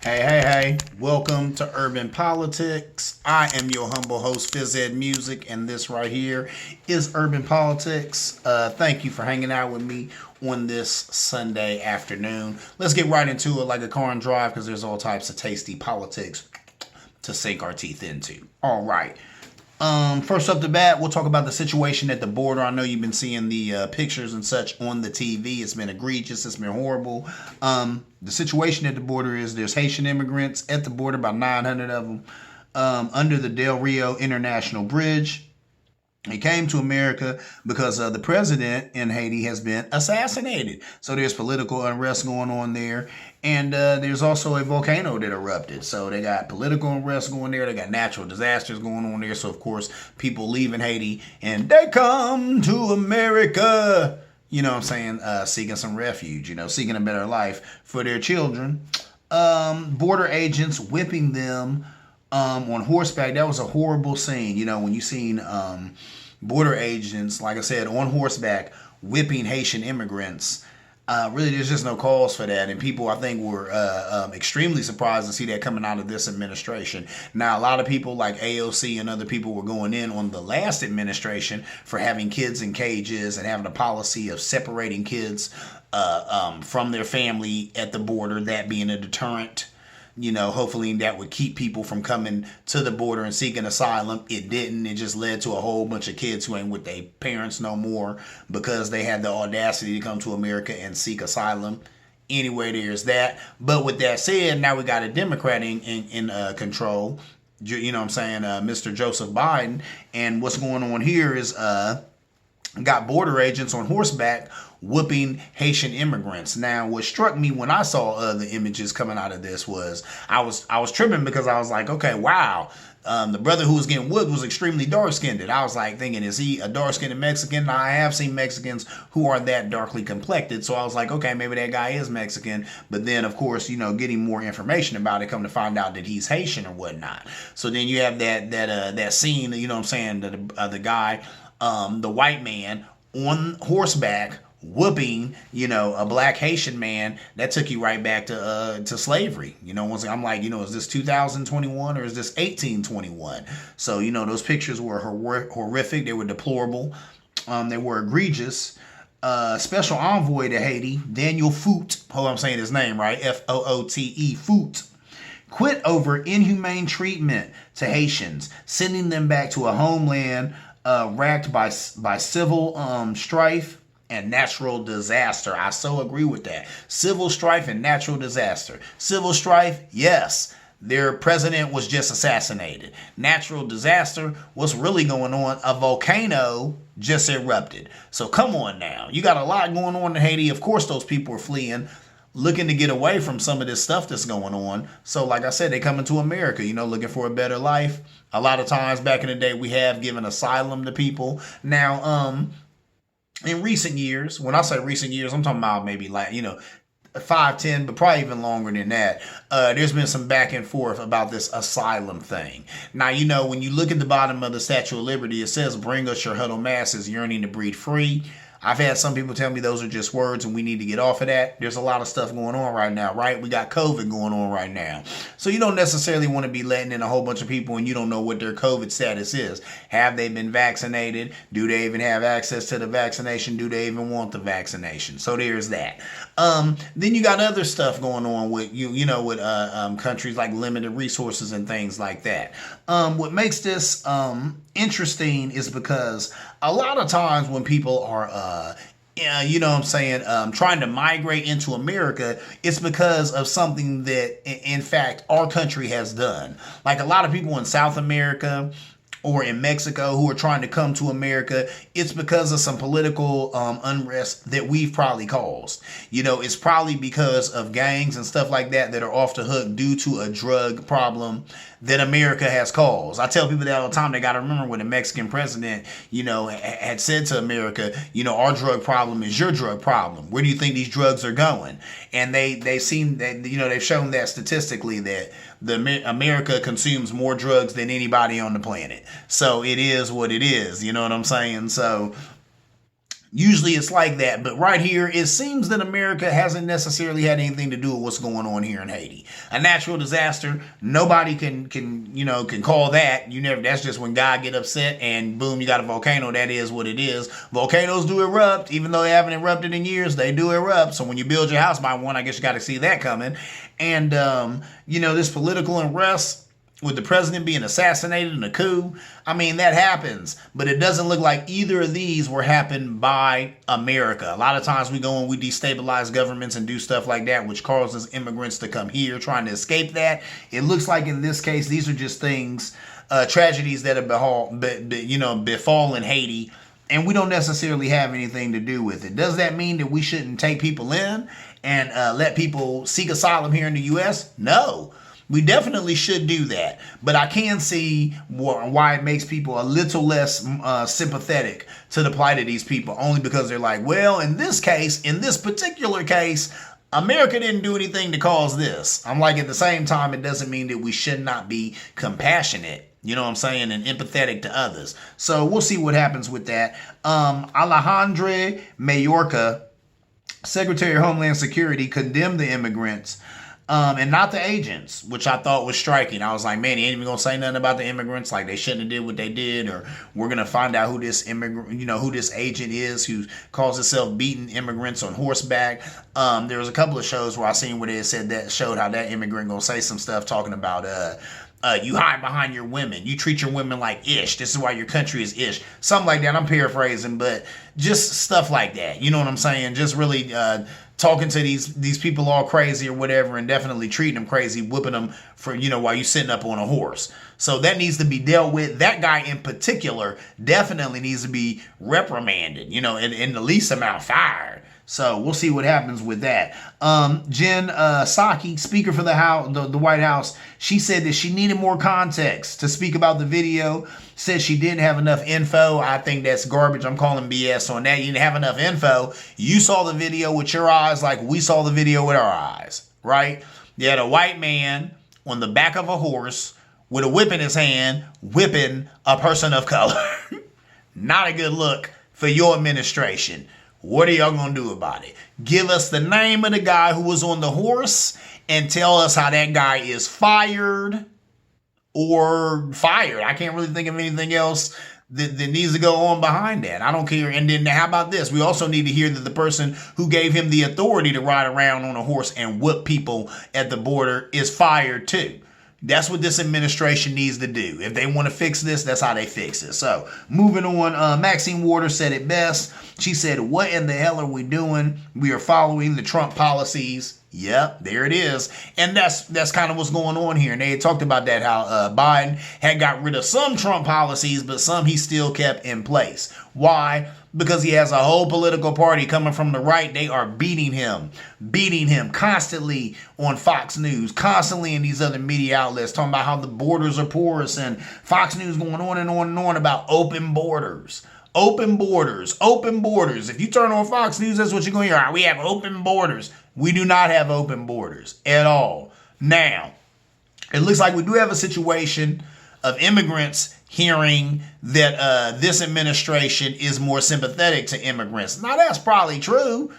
Hey. Welcome to Urban Politics. I am your humble host, Phys Ed Music, and this right here is Urban Politics. Thank you for hanging out with me on this Sunday afternoon. Let's get right into it like a car and drive because there's all types of tasty politics to sink our teeth into. All right. First up the bat, we'll talk about the situation at the border. I know you've been seeing the pictures and such on the TV. It's been egregious. It's been horrible. The situation at the border is there's Haitian immigrants at the border, about 900 of them, under the Del Rio International Bridge. He came to America because the president in Haiti has been assassinated. So there's political unrest going on there. And there's also a volcano that erupted. So they got political unrest going there. They got natural disasters going on there. So, of course, people leaving Haiti and they come to America, you know what I'm saying, seeking some refuge, seeking a better life for their children. Border agents whipping them on horseback. That was a horrible scene. When you seen border agents, like I said, on horseback whipping Haitian immigrants. Really, there's just no cause for that. And people, I think, were extremely surprised to see that coming out of this administration. Now, a lot of people like AOC and other people were going in on the last administration for having kids in cages and having a policy of separating kids from their family at the border, that being a deterrent. Hopefully that would keep people from coming to the border and seeking asylum. It didn't. It just led to a whole bunch of kids who ain't with their parents no more because they had the audacity to come to America and seek asylum. Anyway, there's that. But with that said, now we got a Democrat in control. You know what I'm saying? Mr. Joseph Biden. And what's going on here is got border agents on horseback whooping Haitian immigrants. Now, what struck me when I saw the images coming out of this was I was tripping because I was like, okay, wow. The brother who was getting whooped was extremely dark-skinned. I was like thinking, is he a dark-skinned Mexican? Now, I have seen Mexicans who are that darkly complected. So I was like, okay, maybe that guy is Mexican. But then, of course, getting more information about it, come to find out that he's Haitian or whatnot. So then you have that scene, you know what I'm saying, the guy, the white man on horseback whooping, a black Haitian man. That took you right back to slavery. Once I'm like, is this 2021 or is this 1821? So, those pictures were horrific. They were deplorable. They were egregious. Special envoy to Haiti, Daniel Foote, hope I'm saying his name right, Foote, Foote, quit over inhumane treatment to Haitians, sending them back to a homeland racked by civil strife and natural disaster. I so agree with that. Civil strife and natural disaster. Civil strife, yes. Their president was just assassinated. Natural disaster, what's really going on? A volcano just erupted. So come on now. You got a lot going on in Haiti. Of course, those people are fleeing, looking to get away from some of this stuff that's going on. So like I said, they coming to America, looking for a better life. A lot of times back in the day, we have given asylum to people. Now, in recent years, when I say recent years, I'm talking about maybe 5, 10, but probably even longer than that. There's been some back and forth about this asylum thing. Now, when you look at the bottom of the Statue of Liberty, it says, bring us your huddled masses yearning to breathe free. I've had some people tell me those are just words and we need to get off of that. There's a lot of stuff going on right now, right? We got COVID going on right now. So you don't necessarily want to be letting in a whole bunch of people and you don't know what their COVID status is. Have they been vaccinated? Do they even have access to the vaccination? Do they even want the vaccination? So there's that. Then you got other stuff going on with with countries like limited resources and things like that. What makes this interesting is because a lot of times when people are trying to migrate into America, it's because of something that in fact our country has done. Like a lot of people in South America or in Mexico who are trying to come to America, it's because of some political unrest that we've probably caused. It's probably because of gangs and stuff like that are off the hook due to a drug problem that America has caused. I tell people that all the time. They got to remember when the Mexican president, had said to America, our drug problem is your drug problem. Where do you think these drugs are going? And they seem that, they've shown that statistically that America consumes more drugs than anybody on the planet. So it is what it is. You know what I'm saying? So Usually it's like that, but right here, it seems that America hasn't necessarily had anything to do with what's going on here in Haiti. A natural disaster, nobody can call that. That's just when God get upset and boom, you got a volcano. That is what it is. Volcanoes do erupt, even though they haven't erupted in years, they do erupt. So when you build your house by one, I guess you got to see that coming. And this political unrest with the president being assassinated in a coup, I mean, that happens. But it doesn't look like either of these were happened by America. A lot of times we go and we destabilize governments and do stuff like that, which causes immigrants to come here trying to escape that. It looks like in this case, these are just things, tragedies that have befallen Haiti, and we don't necessarily have anything to do with it. Does that mean that we shouldn't take people in and let people seek asylum here in the U.S.? No. We definitely should do that, but I can see why it makes people a little less sympathetic to the plight of these people, only because they're like, well, in this particular case, America didn't do anything to cause this. I'm like, at the same time, it doesn't mean that we should not be compassionate, you know what I'm saying, and empathetic to others. So we'll see what happens with that. Alejandro Mayorkas, Secretary of Homeland Security, condemned the immigrants and not the agents, which I thought was striking. I was like, man, he ain't even gonna say nothing about the immigrants, like they shouldn't have did what they did, or we're gonna find out who this who this agent is who calls himself beating immigrants on horseback. There was a couple of shows where I seen where they said that showed how that immigrant gonna say some stuff talking about you hide behind your women. You treat your women like ish. This is why your country is ish. Something like that. I'm paraphrasing, but just stuff like that. You know what I'm saying? Just really talking to these people all crazy or whatever, and definitely treating them crazy, whipping them for, while you sitting up on a horse. So that needs to be dealt with. That guy in particular definitely needs to be reprimanded, and the least amount fired. So we'll see what happens with that. Jen Psaki, Speaker for the White House, she said that she needed more context to speak about the video. Said she didn't have enough info. I think that's garbage. I'm calling BS on that. You didn't have enough info. You saw the video with your eyes like we saw the video with our eyes, right? You had a white man on the back of a horse with a whip in his hand, whipping a person of color. Not a good look for your administration. What are y'all going to do about it? Give us the name of the guy who was on the horse and tell us how that guy is fired or fired. I can't really think of anything else that needs to go on behind that. I don't care. And then how about this? We also need to hear that the person who gave him the authority to ride around on a horse and whip people at the border is fired too. That's what this administration needs to do. If they want to fix this, that's how they fix it. So moving on, Maxine Waters said it best. She said, what in the hell are we doing? We are following the Trump policies. Yep, there it is. And that's kind of what's going on here. And they had talked about that, how Biden had got rid of some Trump policies, but some he still kept in place. Why? Because he has a whole political party coming from the right. They are beating him constantly on Fox News, constantly in these other media outlets, talking about how the borders are porous, and Fox News going on and on and on about open borders. Open borders, open borders. If you turn on Fox News, that's what you're going to hear. We have open borders. We do not have open borders at all. Now, it looks like we do have a situation of immigrants hearing that this administration is more sympathetic to immigrants. Now, that's probably true.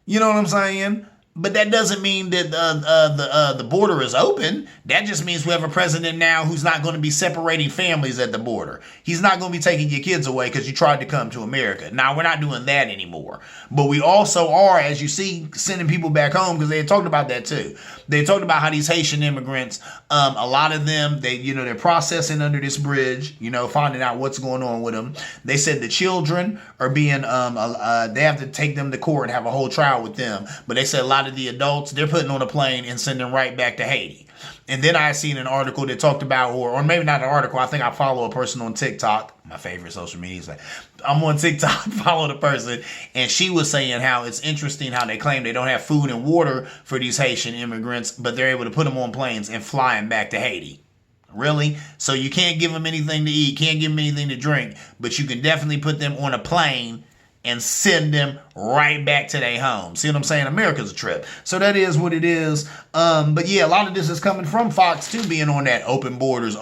You know what I'm saying? But that doesn't mean that the border is open. That just means we have a president now who's not going to be separating families at the border. He's not going to be taking your kids away because you tried to come to America. Now, we're not doing that anymore. But we also are, as you see, sending people back home, because they had talked about that too. They talked about how these Haitian immigrants, a lot of them, they're processing under this bridge, finding out what's going on with them. They said the children are being, they have to take them to court and have a whole trial with them. But they said a lot of the adults, they're putting on a plane and sending right back to Haiti. And then I seen an article that talked about, or maybe not an article, I think I follow a person on TikTok, my favorite social media. Like, I'm on TikTok, follow the person, and she was saying how it's interesting how they claim they don't have food and water for these Haitian immigrants, but they're able to put them on planes and fly them back to Haiti. Really? So you can't give them anything to eat, can't give them anything to drink, but you can definitely put them on a plane and send them right back to their home. See what I'm saying? America's a trip. So that is what it is. But yeah, a lot of this is coming from Fox too, being on that open borders.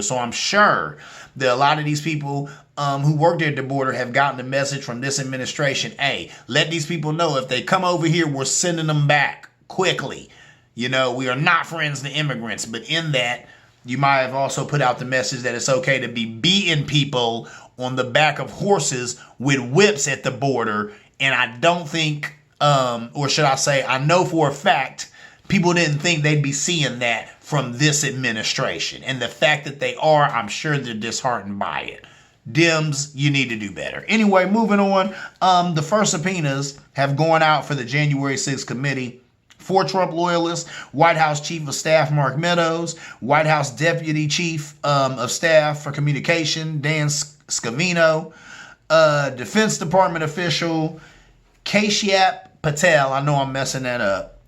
So I'm sure that a lot of these people who work there at the border have gotten the message from this administration. Hey, let these people know if they come over here, we're sending them back quickly. You know, we are not friends to immigrants. But in that, you might have also put out the message that it's okay to be beating people on the back of horses with whips at the border. And I don't think, or should I say, I know for a fact, people didn't think they'd be seeing that from this administration. And the fact that they are, I'm sure they're disheartened by it. Dems, you need to do better. Anyway, moving on. The first subpoenas have gone out for the January 6th committee. 4 Trump loyalists, White House Chief of Staff Mark Meadows, White House Deputy Chief of Staff for Communication Dan Scavino, Defense Department official Kashyap Patel, I know I'm messing that up,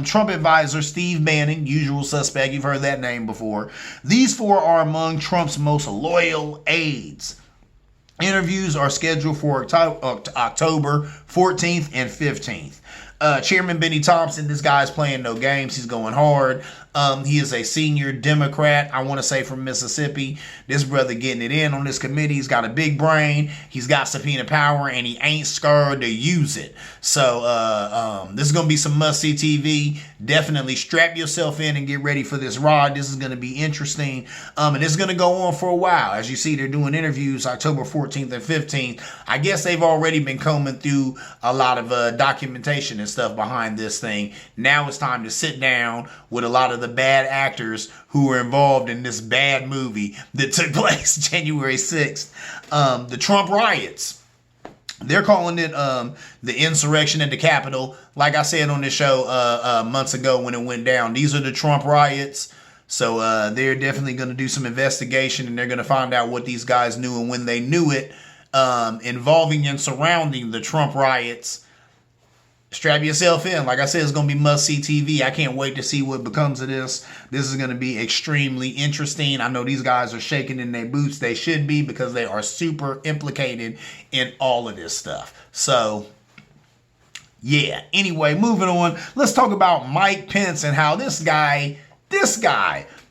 Trump advisor Steve Bannon, usual suspect, you've heard that name before. These 4 are among Trump's most loyal aides. Interviews are scheduled for October 14th and 15th. Chairman Benny Thompson, this guy's playing no games. He's going hard. He is a senior Democrat, I want to say from Mississippi. This brother getting it in on this committee. He's got a big brain. He's got subpoena power, and he ain't scared to use it. So this is going to be some must-see TV. Definitely strap yourself in and get ready for this ride. This is going to be interesting. And it's going to go on for a while. As you see, they're doing interviews October 14th and 15th. I guess they've already been combing through a lot of documentation and stuff behind this thing. Now it's time to sit down with a lot of the bad actors who were involved in this bad movie that took place January 6th. The Trump riots. They're calling it the insurrection at the Capitol. Like I said on this show months ago when it went down, these are the Trump riots. So they're definitely going to do some investigation, and they're going to find out what these guys knew and when they knew it, involving and surrounding the Trump riots. Strap yourself in. Like I said, it's going to be must-see TV. I can't wait to see what becomes of this. This is going to be extremely interesting. I know these guys are shaking in their boots. They should be, because they are super implicated in all of this stuff. So, yeah. Anyway, moving on. Let's talk about Mike Pence and how this guy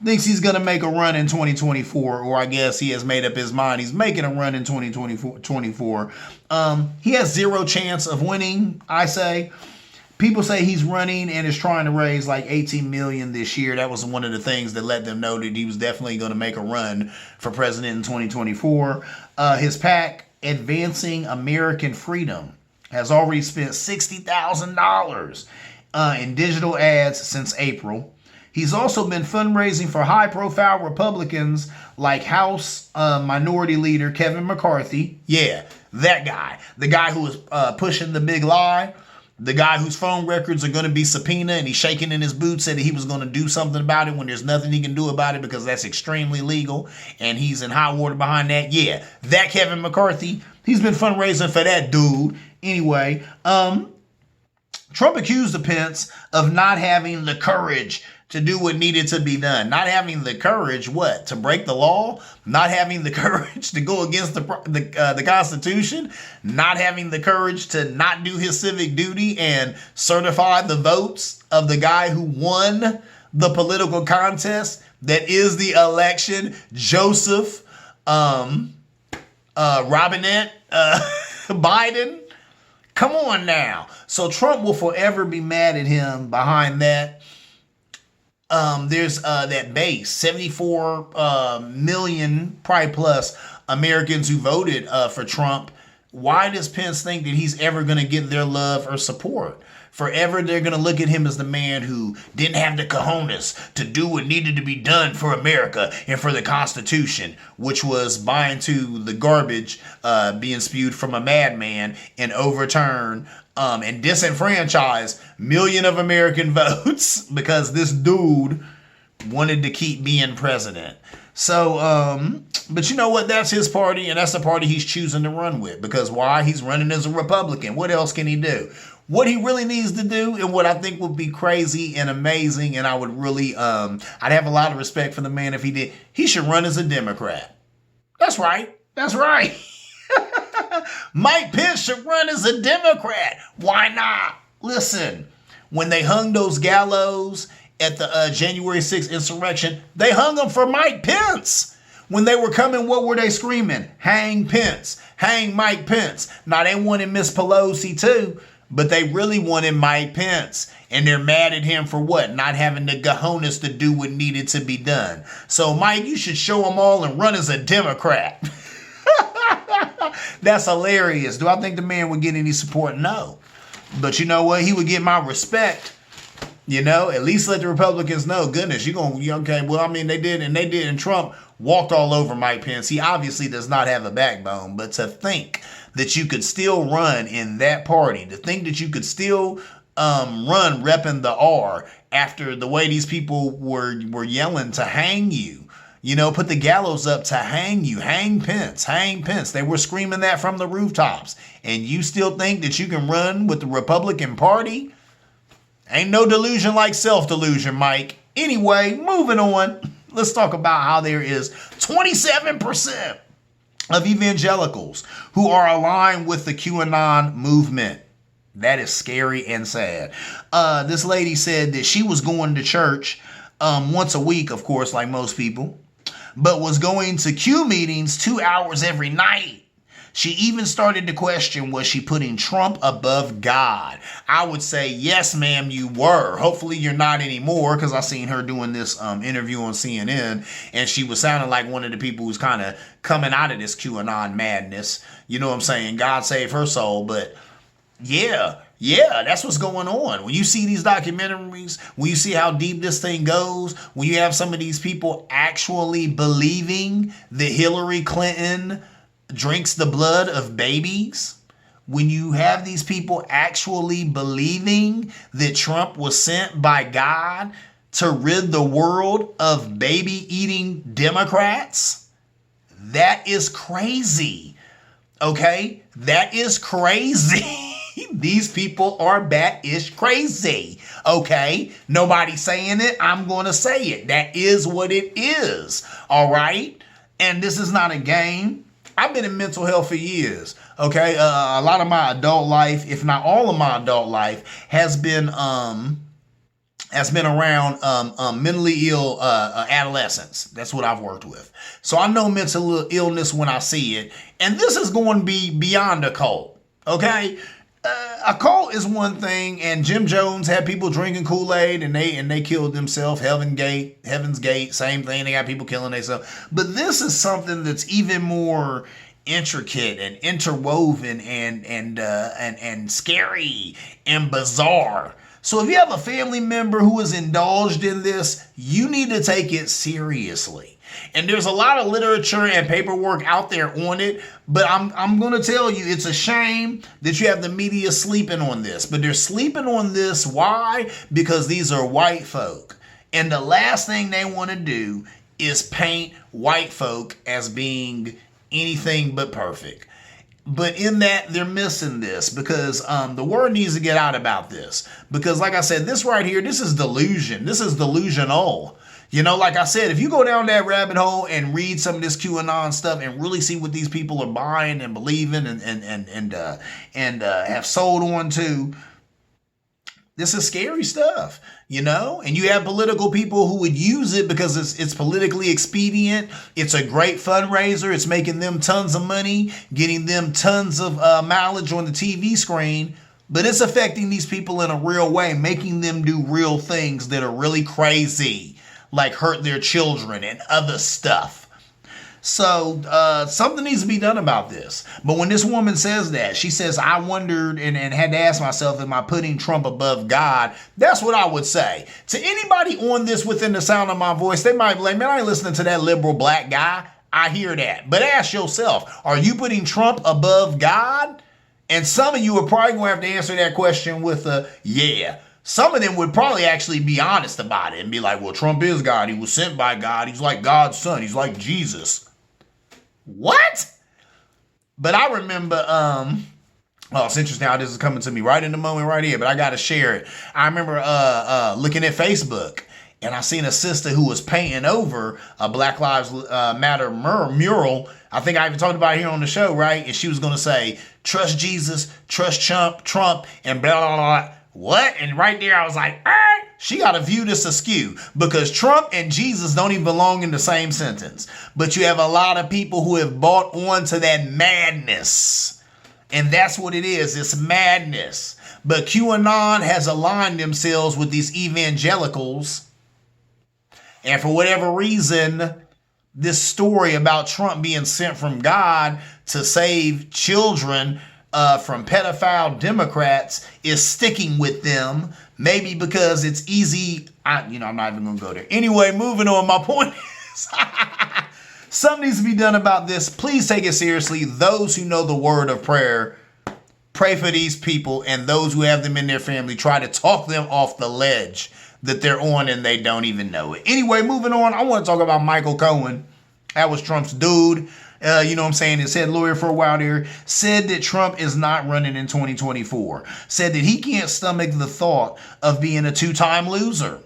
thinks he's going to make a run in 2024, or I guess he has made up his mind. He's making a run in 2024. He has zero chance of winning, I say. People say he's running and is trying to raise like $18 million this year. That was one of the things that let them know that he was definitely going to make a run for president in 2024. His PAC, Advancing American Freedom, has already spent $60,000 in digital ads since April. He's also been fundraising for high-profile Republicans like House Minority Leader Kevin McCarthy. Yeah, that guy. The guy who was pushing the big lie. The guy whose phone records are going to be subpoenaed, and he's shaking in his boots, said that he was going to do something about it when there's nothing he can do about it because that's extremely legal, and he's in hot water behind that. Yeah, that Kevin McCarthy, he's been fundraising for that dude. Anyway, Trump accused the Pence of not having the courage to do what needed to be done. Not having the courage, what? To break the law? Not having the courage to go against the Constitution? Not having the courage to not do his civic duty and certify the votes of the guy who won the political contest that is the election, Joseph Robinette Biden? Come on now. So Trump will forever be mad at him behind that. There's that base, 74 million, probably plus, Americans who voted for Trump. Why does Pence think that he's ever going to get their love or support? Forever, they're going to look at him as the man who didn't have the cojones to do what needed to be done for America and for the Constitution, which was buy into the garbage being spewed from a madman and overturn and disenfranchise million of American votes because this dude wanted to keep being president. So, but you know what? That's his party, and that's the party he's choosing to run with. Because why? He's running as a Republican. What else can he do? What he really needs to do, and what I think would be crazy and amazing, and I would really, I'd have a lot of respect for the man if he did, he should run as a Democrat. That's right. That's right. Mike Pence should run as a Democrat. Why not? Listen, when they hung those gallows at the January 6th insurrection, they hung them for Mike Pence. When they were coming, what were they screaming? Hang Pence, hang Mike Pence. Now they wanted Miss Pelosi too, but they really wanted Mike Pence. And they're mad at him for what? Not having the cojones to do what needed to be done. So Mike, you should show them all and run as a Democrat. That's hilarious. Do I think the man would get any support? No. But you know what? He would get my respect. You know, at least let the Republicans know, goodness, okay, well, I mean, they did, and Trump walked all over Mike Pence. He obviously does not have a backbone, but to think that you could still run in that party, to think that you could still run repping the R after the way these people were yelling to hang you, you know, put the gallows up to hang you, hang Pence, hang Pence. They were screaming that from the rooftops, and you still think that you can run with the Republican Party? Ain't no delusion like self-delusion, Mike. Anyway, moving on. Let's talk about how there is 27% of evangelicals who are aligned with the QAnon movement. That is scary and sad. This lady said that she was going to church once a week, of course, like most people, but was going to Q meetings 2 hours every night. She even started to question, was she putting Trump above God? I would say, yes, ma'am, you were. Hopefully you're not anymore, because I seen her doing this interview on CNN, and she was sounding like one of the people who's kind of coming out of this QAnon madness. You know what I'm saying? God save her soul. But yeah, that's what's going on. When you see these documentaries, when you see how deep this thing goes, when you have some of these people actually believing that Hillary Clinton drinks the blood of babies, when you have these people actually believing that Trump was sent by God to rid the world of baby-eating Democrats, that is crazy. Okay? That is crazy. These people are bat-ish crazy. Okay? Nobody's saying it. I'm going to say it. That is what it is. All right? And this is not a game. I've been in mental health for years, okay? A lot of my adult life, if not all of my adult life, has been around mentally ill adolescents. That's what I've worked with. So I know mental illness when I see it. And this is going to be beyond a cult, okay? A cult is one thing, and Jim Jones had people drinking Kool-Aid, and they killed themselves. Heaven's Gate, same thing. They got people killing themselves. But this is something that's even more intricate and interwoven and scary and bizarre. So if you have a family member who is indulged in this, you need to take it seriously. And there's a lot of literature and paperwork out there on it, but I'm going to tell you, it's a shame that you have the media sleeping on this. But they're sleeping on this. Why? Because these are white folk. And the last thing they want to do is paint white folk as being anything but perfect. But in that, they're missing this, because the word needs to get out about this. Because like I said, this right here, this is delusion. This is delusional. You know, like I said, if you go down that rabbit hole and read some of this QAnon stuff and really see what these people are buying and believing and have sold on to, this is scary stuff, you know? And you have political people who would use it because it's politically expedient. It's a great fundraiser. It's making them tons of money, getting them tons of mileage on the TV screen. But it's affecting these people in a real way, making them do real things that are really crazy, like hurt their children and other stuff. So something needs to be done about this. But when this woman says that, she says, I wondered and had to ask myself, am I putting Trump above God? That's what I would say. To anybody on this within the sound of my voice, they might be like, man, I ain't listening to that liberal black guy. I hear that. But ask yourself, are you putting Trump above God? And some of you are probably going to have to answer that question with a yeah. Some of them would probably actually be honest about it and be like, well, Trump is God. He was sent by God. He's like God's son. He's like Jesus. What? But I remember, it's interesting how this is coming to me right in the moment right here, but I got to share it. I remember looking at Facebook, and I seen a sister who was painting over a Black Lives Matter mural. I think I even talked about it here on the show, right? And she was going to say, trust Jesus, trust Trump, and blah, blah, blah. What? And right there, I was like, all right, she got to view this askew because Trump and Jesus don't even belong in the same sentence. But you have a lot of people who have bought on to that madness. And that's what it is. It's madness. But QAnon has aligned themselves with these evangelicals. And for whatever reason, this story about Trump being sent from God to save children from pedophile Democrats is sticking with them. Maybe because it's easy. I'm not even going to go there. Anyway, moving on. My point is something needs to be done about this. Please take it seriously. Those who know the word of prayer, pray for these people, and those who have them in their family, try to talk them off the ledge that they're on and they don't even know it. Anyway, moving on. I want to talk about Michael Cohen. That was Trump's dude. You know what I'm saying? His head lawyer for a while there said that Trump is not running in 2024. Said that he can't stomach the thought of being a two-time loser.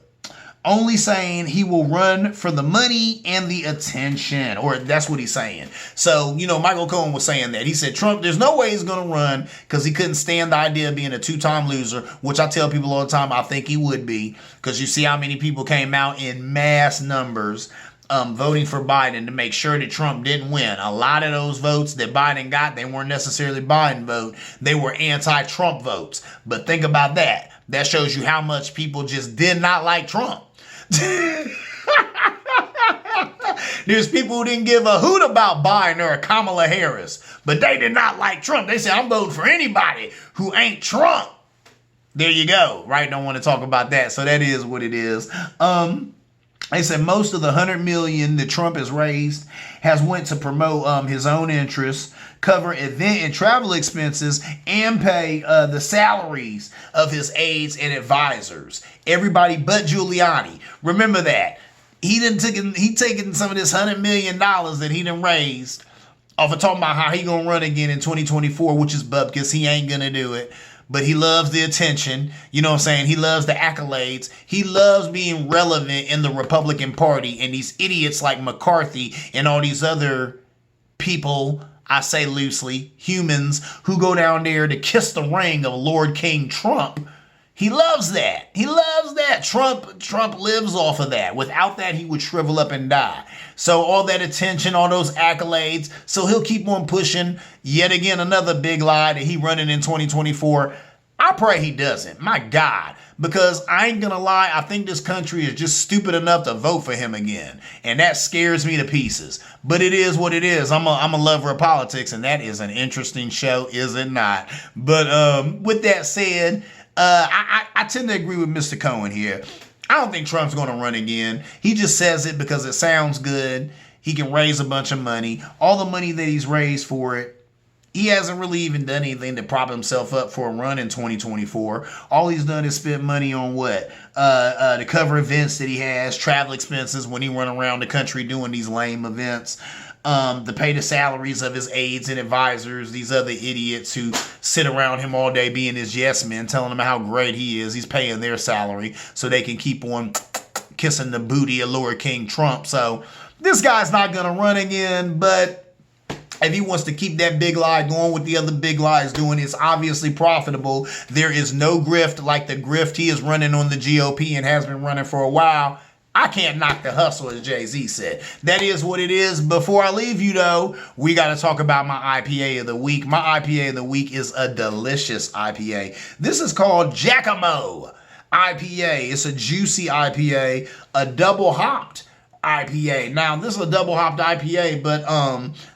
Only saying he will run for the money and the attention, or that's what he's saying. So, Michael Cohen was saying that. He said, Trump, there's no way he's going to run because he couldn't stand the idea of being a two-time loser, which I tell people all the time I think he would be, because you see how many people came out in mass numbers voting for Biden to make sure that Trump didn't win. A lot of those votes that Biden got, they weren't necessarily Biden vote. They were anti-Trump votes. But think about that. That shows you how much people just did not like Trump. There's people who didn't give a hoot about Biden or Kamala Harris, but they did not like Trump. They said, I'm voting for anybody who ain't Trump. There you go. Right? Don't want to talk about that. So that is what it is. They said most of the $100 million that Trump has raised has went to promote his own interests, cover event and travel expenses, and pay the salaries of his aides and advisors. Everybody but Giuliani. Remember that. He taken some of this $100 million that he done raised off of talking about how he gonna run again in 2024, which is bupkis. He ain't gonna do it. But he loves the attention. You know what I'm saying? He loves the accolades. He loves being relevant in the Republican Party. And these idiots like McCarthy and all these other people, I say loosely, humans, who go down there to kiss the ring of Lord King Trump. He loves that. He loves that. Trump lives off of that. Without that, he would shrivel up and die. So all that attention, all those accolades. So he'll keep on pushing. Yet again, another big lie that he running in 2024. I pray he doesn't. My God. Because I ain't going to lie, I think this country is just stupid enough to vote for him again. And that scares me to pieces. But it is what it is. I'm a lover of politics, and that is an interesting show, is it not? But with that said, I tend to agree with Mr. Cohen here. I don't think Trump's going to run again. He just says it because it sounds good. He can raise a bunch of money. All the money that he's raised for it, he hasn't really even done anything to prop himself up for a run in 2024. All he's done is spend money on what? To cover events that he has, travel expenses when he run around the country doing these lame events. To pay the salaries of his aides and advisors, these other idiots who sit around him all day being his yes men, telling him how great he is. He's paying their salary so they can keep on kissing the booty of Lord King Trump. So this guy's not going to run again, but if he wants to keep that big lie going with the other big lies doing, it's obviously profitable. There is no grift like the grift he is running on the GOP and has been running for a while. I can't knock the hustle, as Jay-Z said. That is what it is. Before I leave you, though, we got to talk about my IPA of the week. My IPA of the week is a delicious IPA. This is called Jacamo IPA. It's a juicy IPA, a double hopped IPA. Now, this is a double hopped IPA, but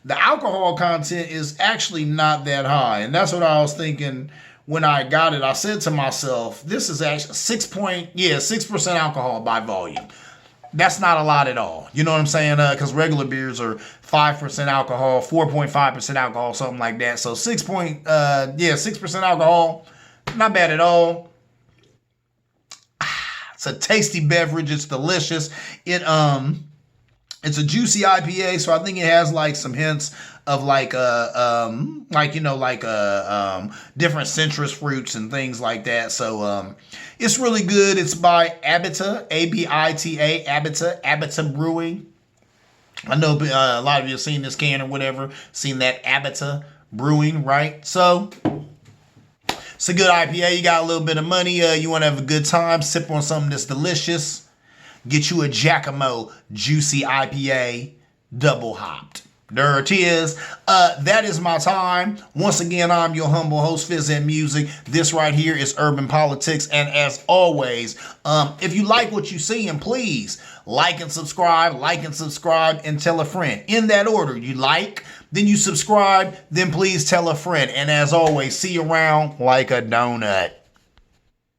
the alcohol content is actually not that high. And that's what I was thinking when I got it. I said to myself, this is actually 6% alcohol by volume. That's not a lot at all. You know what I'm saying? Because regular beers are 5% alcohol, 4.5% alcohol, something like that. So 6% alcohol, not bad at all. It's a tasty beverage. It's delicious. It's a juicy IPA, so I think it has like some hints of different citrus fruits and things like that. So it's really good. It's by Abita, ABITA, Abita Brewing. I know a lot of you have seen this can or whatever, seen that Abita Brewing, right? So It's a good IPA. You got a little bit of money. You want to have a good time, sip on something that's delicious. Get you a Giacomo Juicy IPA, double hopped. There it is. That is my time. Once again, I'm your humble host, Fizz and Music. This right here is Urban Politics. And as always, if you like what you see, and please like and subscribe, and tell a friend. In that order, you like, then you subscribe, then please tell a friend. And as always, see you around like a donut.